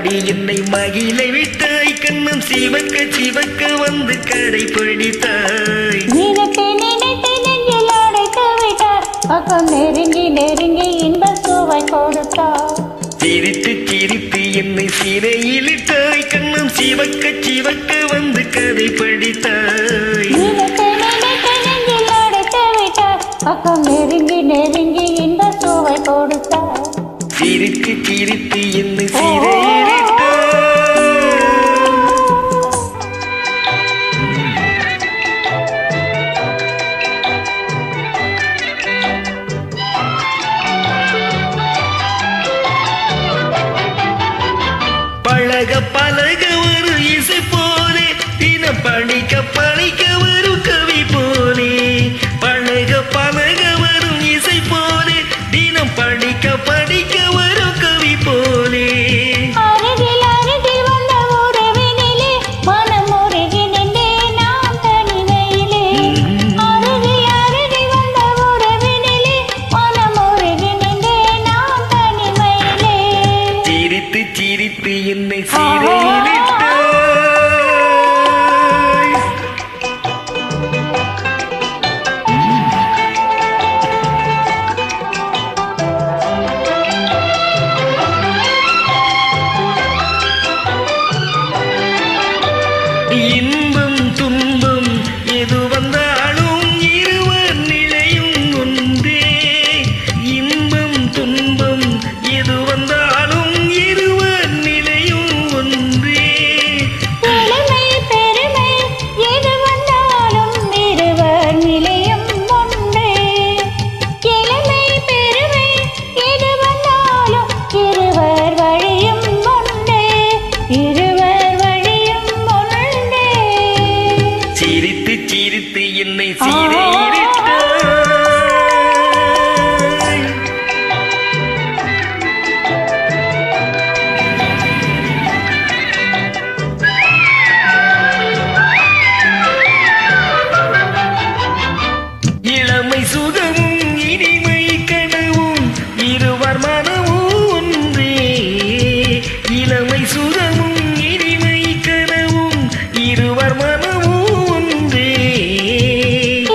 பாடி என்னை மகிழ விட்டாய், கண்ணம் சிவக்க சிவக்க வந்து கடை பிடித்தாய். பக்கம் நெருங்கி நெருங்கி இன்ப சுவை கொடுத்தாய். சிரித்து சிரித்து என்னை சிறையிலிட்டாய், கண்ணம் சிவக்க சிவக்க வந்து கதை படித்தாய். பக்கம் நெருங்கி நெருங்கி இன்ப சுவை கொடுத்தாய். சிரித்து சிரித்து என்னை சிறையிலிட்டாய். பழக பழக ஒரு இசை போலே, தினம் படிக்க படிக்க வரும் கவி போலே. பழக பழக வரும் இசை போலே, தினம் படிக்க படிக்க வரும் கவி போலே. அருகில் அருகில் வந்த உறவினிலே மனம் உருகி நின்றே நான் தனிமையிலே. அருகில் அருகில் வந்த உறவினிலே மனம் உருகி நின்றே நான் தனிமையிலே. சிரித்து சிரித்து என்னை சிறையிலிட்டாய். இன்பம் துன்பம் எது வந்தாலும் இருவர் நிலையும் ஒன்றே. இன்பம் துன்பம் எது வந்தாலும் இருவர் நிலையும் ஒன்றே. இளமை பெருமை எது வந்தாலும் இருவர் நிலையும் ஒன்றே. இளமை பெருமை எது வந்தாலும் இருவர் வழியும் ஒன்றே. இருவர் வழியும் ஒன்றே. சிரித்து சிரித்து என்னை சிறையிலிட்டாய். இளமை சுகமும் இனிமை கனவும் இருவர் மனமும் ஒன்றே. இளமை சுகமும் இனிமை கனவும் இருவர் மனமும் ஒன்றே.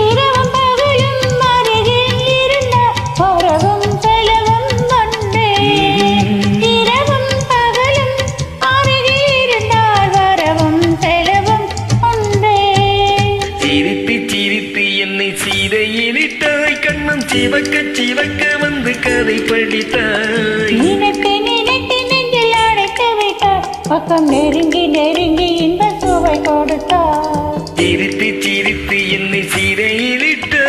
இரவும் பகலும் அருகில் இருந்தால் உறவும் செலவும் ஒன்றே. இரவும் பகலும் அருகில் இருந்தால் வரவும் செலவும் ஒன்றே. சிரித்து சிரித்து என்னை சிறையிலிட்டாய், கண்ணம் சிவக்க சிவக்க வந்து கதை படித்தாய். நினைத்து நினைத்து நெஞ்சில் அடைத்து வைத்தாய். பக்கம் நெருங்கி நெருங்கி இன்ப சுவை கொடுத்தாய். சிரித்து சிரித்து என்னை சிறையிலிட்டாய்.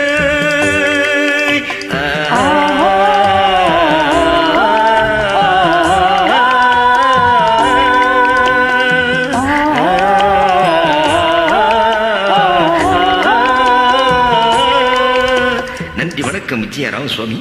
நன்றி, வணக்கம். விஜய ராமசுவாமி.